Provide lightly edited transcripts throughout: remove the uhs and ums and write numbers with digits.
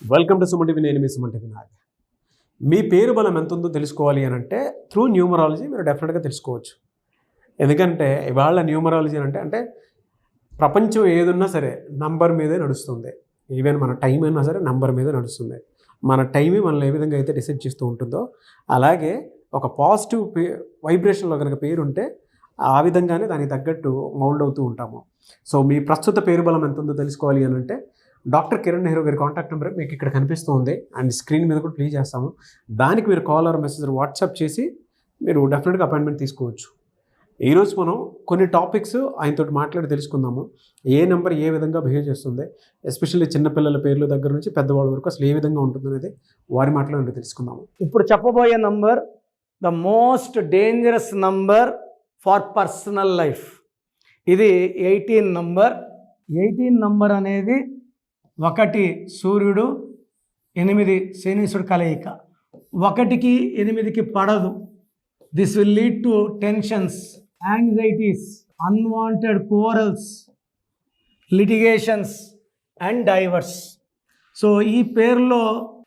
Welcome to Suman TV. నేను మీ Suman TV Nag. మీ పేరు బలం ఎంత ఉందో తెలుసుకోవాలి అని అంటే త్రూ న్యూమరాలజీ మీరు డెఫినెట్గా తెలుసుకోవచ్చు. ఎందుకంటే ఇవాళ న్యూమరాలజీ అంటే ప్రపంచం ఏదున్నా సరే నంబర్ మీదే నడుస్తుంది. ఈవెన్ మన టైం అయినా సరే నంబర్ మీదే నడుస్తుంది. మన టైమే మనల్ని ఏ విధంగా అయితే డిసైడ్ చేస్తూ ఉంటుందో అలాగే ఒక పాజిటివ్ వైబ్రేషన్లో కనుక పేరు ఉంటే ఆ విధంగానే దానికి తగ్గట్టు మౌల్డ్ అవుతూ ఉంటాము. సో మీ ప్రస్తుత పేరు బలం ఎంత ఉందో తెలుసుకోవాలి అని అంటే డాక్టర్ కిరణ్ నెహ్రూ గారి కాంటాక్ట్ నెంబర్ మీకు ఇక్కడ కనిపిస్తూ ఉంది అండ్ స్క్రీన్ మీద కూడా ప్లే చేస్తాము. దానికి మీరు కాల్ ఆర్ మెసేజ్ వాట్సాప్ చేసి మీరు డెఫినెట్గా అపాయింట్మెంట్ తీసుకోవచ్చు. ఈరోజు మనం కొన్ని టాపిక్స్ ఆయనతో మాట్లాడి తెలుసుకుందాము. ఏ నెంబర్ ఏ విధంగా బిహేవ్ చేస్తుంది, ఎస్పెషల్లీ చిన్నపిల్లల పేర్ల దగ్గర నుంచి పెద్దవాళ్ళ వరకు అసలు ఏ విధంగా ఉంటుంది అనేది వారి మాటలో తెలుసుకుందాము. ఇప్పుడు చెప్పబోయే number the most dangerous number for personal life. ఇది 18 నంబర్. 18 నంబర్ అనేది 1 సూర్యుడు 8 శనీశ్వరుడు కలయిక. 1కి 8కి పడదు. This will lead to tensions, anxieties, unwanted corals, litigations and divorce. So ఈ పేరులో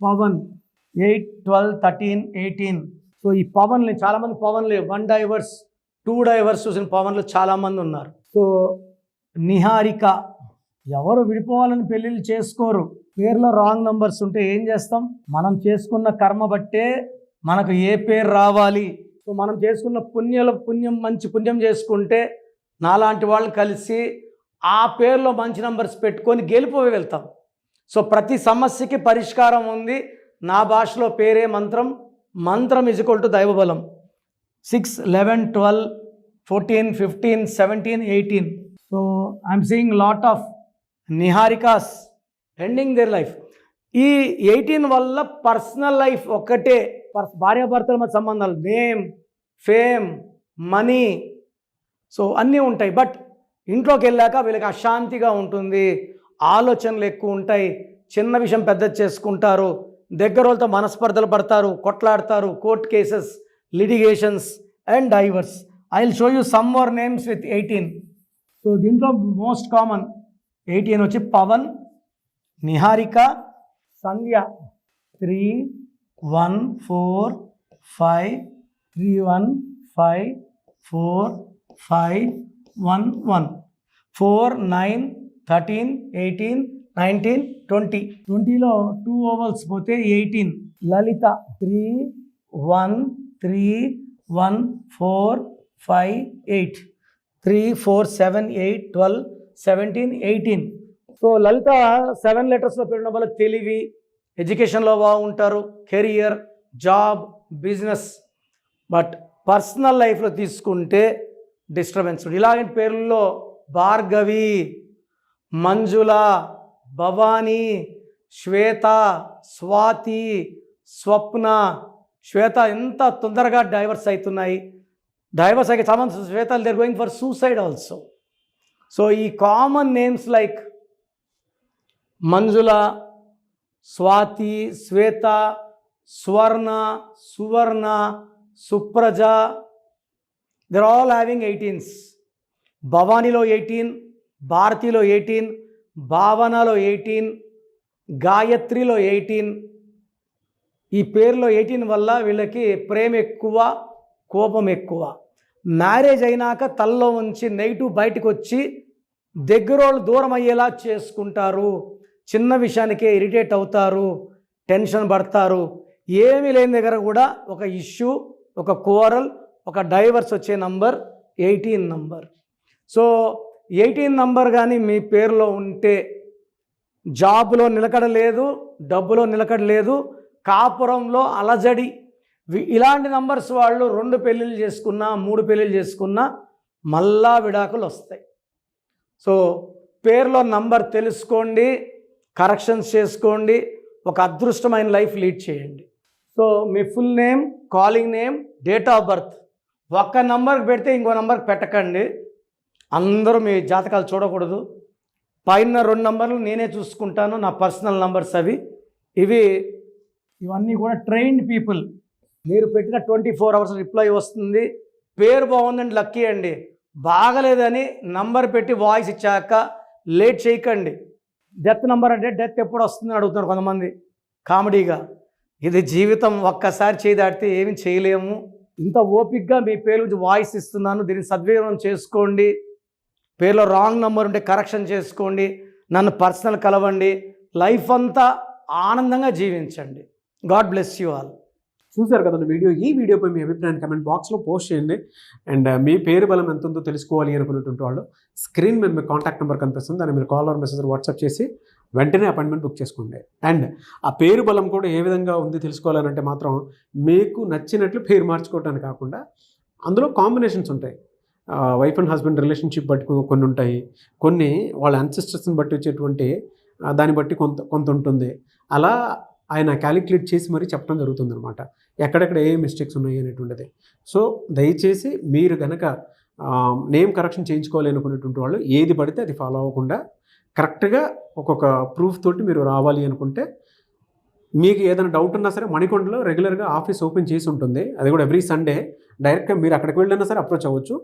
పవన్ 8, 12, 13, 18. సో ఈ పవన్లు చాలామంది పవన్లు 1 డైవర్స్ 2 డైవర్స్ చూసిన పవన్లు చాలామంది ఉన్నారు. సో నిహారిక, ఎవరు విడిపోవాలని పెళ్ళిళ్ళు చేసుకోరు. పేర్లో రాంగ్ నంబర్స్ ఉంటే ఏం చేస్తాం? మనం చేసుకున్న కర్మ బట్టే మనకు ఏ పేరు రావాలి. సో మనం చేసుకున్న మంచి పుణ్యం చేసుకుంటే నాలాంటి వాళ్ళు కలిసి ఆ పేరులో మంచి నంబర్స్ పెట్టుకొని గెలిపోయి వెళ్తాం. సో ప్రతి సమస్యకి పరిష్కారం ఉంది. నా భాషలో పేరే మంత్రం. మంత్రం = దైవబలం. 6, 11, 12, 14, 15, 17, 18. So I'm seeing lot of Niharikas ending their life. ఈ 18 వల్ల పర్సనల్ లైఫ్ ఒక్కటే, భార్యాభర్తల మధ్య సంబంధాలు, నేమ్, ఫేమ్, మనీ, సో అన్నీ ఉంటాయి. బట్ ఇంట్లోకి వెళ్ళాక వీళ్ళకి అశాంతిగా ఉంటుంది, ఆలోచనలు ఎక్కువ ఉంటాయి, చిన్న విషయం పెద్ద చేసుకుంటారు, దగ్గర వాళ్ళతో మనస్పర్ధలు పడతారు, కొట్లాడతారు, court cases, litigations and divorce. I will show you some more names with 18. So దీంట్లో మోస్ట్ కామన్ 18 వచ్చి పవన్, నిహారిక, సంధ్య 3, 1, 4, 5, 3, 1, 5, 4, 5, 1, 1, 4, 9, 13, 18, 19, 20. 20లో 2 ఓవల్స్ పోతే 18. లలిత 3, 1, 3, 1, 4, 5, 8, 3, 4, 7, 8, 12, 17, 18. సో లలిత 7 లెటర్స్లో పెట్టడం వల్ల తెలివి, ఎడ్యుకేషన్లో బాగుంటారు, career, job, business. But personal లైఫ్లో తీసుకుంటే డిస్టర్బెన్స్. ఇలాంటి పేర్లలో భార్గవి, మంజుల, భవానీ, శ్వేత, స్వాతి, స్వప్న. శ్వేత ఎంత తొందరగా డైవర్స్ అవుతున్నాయి. డైవర్స్ అయితే చాలామంది శ్వేతలు they are going for suicide also. So ఈ common names like Manjula, Swathi, Shweta, Swarna, Suvarna, Supraja, they are all having 18s. భవానీలో 18, భారతిలో 18, భావనలో 18, గాయత్రిలో 18. ఈ పేరులో 18 వల్ల వీళ్ళకి ప్రేమ ఎక్కువ, కోపం ఎక్కువ. మ్యారేజ్ అయినాక తల్లో ఉంచి నెగిటివ్ బయటకు వచ్చి దగ్గరోళ్ళు దూరం అయ్యేలా చేసుకుంటారు. చిన్న విషయానికే ఇరిటేట్ అవుతారు, టెన్షన్ పడతారు. ఏమీ లేని దగ్గర కూడా ఒక ఇష్యూ, ఒక కోరల్, ఒక డైవర్స్ వచ్చే నంబర్ 18 నంబర్. సో 18 నంబర్ కానీ మీ పేరులో ఉంటే జాబ్లో నిలకడ లేదు, డబ్బులో నిలకడ లేదు, కాపురంలో అలజడి. ఇలాంటి నంబర్స్ వాళ్ళు 2 పెళ్ళిళ్ళు చేసుకున్నా, 3 పెళ్ళిళ్ళు చేసుకున్నా మళ్ళా విడాకులు వస్తాయి. సో పేరులో నంబర్ తెలుసుకోండి, కరెక్షన్స్ చేసుకోండి, ఒక అదృష్టమైన లైఫ్ లీడ్ చేయండి. So me full name, calling name, date of birth ఒక్క నంబర్కి పెడితే ఇంకో నంబర్కి పెట్టకండి. అందరూ మీ జాతకాలు చూడకూడదు. పైన 2 నంబర్లు నేనే చూసుకుంటాను, నా పర్సనల్ నంబర్స్ అవి. ఇవన్నీ కూడా ట్రైన్డ్ పీపుల్. మీరు పెట్టిన 24 hours రిప్లై వస్తుంది. పేరు బాగుందండి, లక్కీ అండి. బాగలేదని నంబర్ పెట్టి వాయిస్ ఇచ్చాక లేట్ చేయకండి. డెత్ నెంబర్ అంటే డెత్ ఎప్పుడు వస్తుందని అడుగుతున్నారు కొంతమంది కామెడీగా. ఇది జీవితం, ఒక్కసారి చేయి దాటితే ఏమి చేయలేము. ఇంత ఓపిక్గా మీ పేరు గురించి వాయిస్ ఇస్తున్నాను, దీన్ని సద్వినియోగం చేసుకోండి. పేరులో రాంగ్ నెంబర్ ఉంటే కరెక్షన్ చేసుకోండి, నన్ను పర్సనల్ కలవండి, లైఫ్ అంతా ఆనందంగా జీవించండి. God bless you all. చూసారు కదండి వీడియో. ఈ వీడియోపై మీ అభిప్రాయాన్ని కమెంట్ బాక్స్లో పోస్ట్ చేయండి. అండ్ మీ పేరు బలం ఎంత ఉందో తెలుసుకోవాలి అనుకున్నటువంటి వాళ్ళు స్క్రీన్ మీద మీ కాంటాక్ట్ నెంబర్ కనిపిస్తుంది, దాన్ని మీరు కాల్ ఆర్ మెసేజ్ వాట్సాప్ చేసి వెంటనే అపాయింట్మెంట్ బుక్ చేసుకోండి. అండ్ ఆ పేరు బలం కూడా ఏ విధంగా ఉంది తెలుసుకోవాలంటే మాత్రం మీకు నచ్చినట్లు పేరు మార్చుకోవటానికి కాకుండా అందులో కాంబినేషన్స్ ఉంటాయి. వైఫ్ అండ్ హస్బెండ్ రిలేషన్షిప్ బట్టి కొన్ని ఉంటాయి, కొన్ని వాళ్ళ అన్సిస్టర్స్ని బట్టి వచ్చేటువంటి దాన్ని బట్టి కొంత ఉంటుంది. అలా ఆయన క్యాలిక్యులేట్ చేసి మరీ చెప్పడం జరుగుతుంది అనమాట, ఎక్కడెక్కడ ఏ మిస్టేక్స్ ఉన్నాయి అనేటువంటిది. సో దయచేసి మీరు కనుక నేమ్ కరెక్షన్ చేయించుకోవాలి అనుకునేటువంటి వాళ్ళు ఏది పడితే అది ఫాలో అవ్వకుండా కరెక్ట్గా ఒక్కొక్క ప్రూఫ్ తోటి మీరు రావాలి అనుకుంటే, మీకు ఏదైనా డౌట్ ఉన్నా సరే మణికొండలో రెగ్యులర్గా ఆఫీస్ ఓపెన్ చేసి ఉంటుంది, అది కూడా ఎవ్రీ సండే. డైరెక్ట్గా మీరు అక్కడికి వెళ్ళినా సరే అప్రోచ్ అవ్వచ్చు.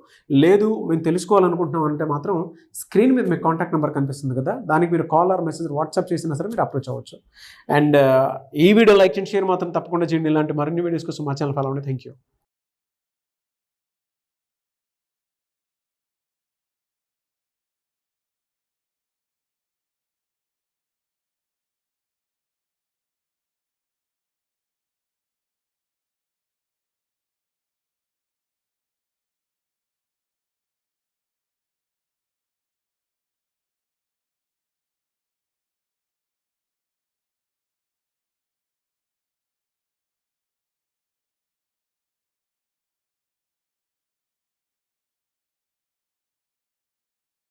లేదు మేము తెలుసుకోవాలనుకుంటున్నాం అంటే మాత్రం స్క్రీన్ మీద మీకు కాంటాక్ట్ నెంబర్ కనిపిస్తుంది కదా, దానికి మీరు కాల్ ఆర్ మెసేజ్ వాట్సాప్ చేసినా సరే మీరు అప్రోచ్ అవ్వచ్చు. అండ్ ఈ వీడియో లైక్ అండ్ షేర్ మాత్రం తప్పకుండా చేయండి. ఇలాంటి మరిన్ని వీడియోస్ కోసం మా ఛానల్ ఫాలో అవ్వండి. Thank you.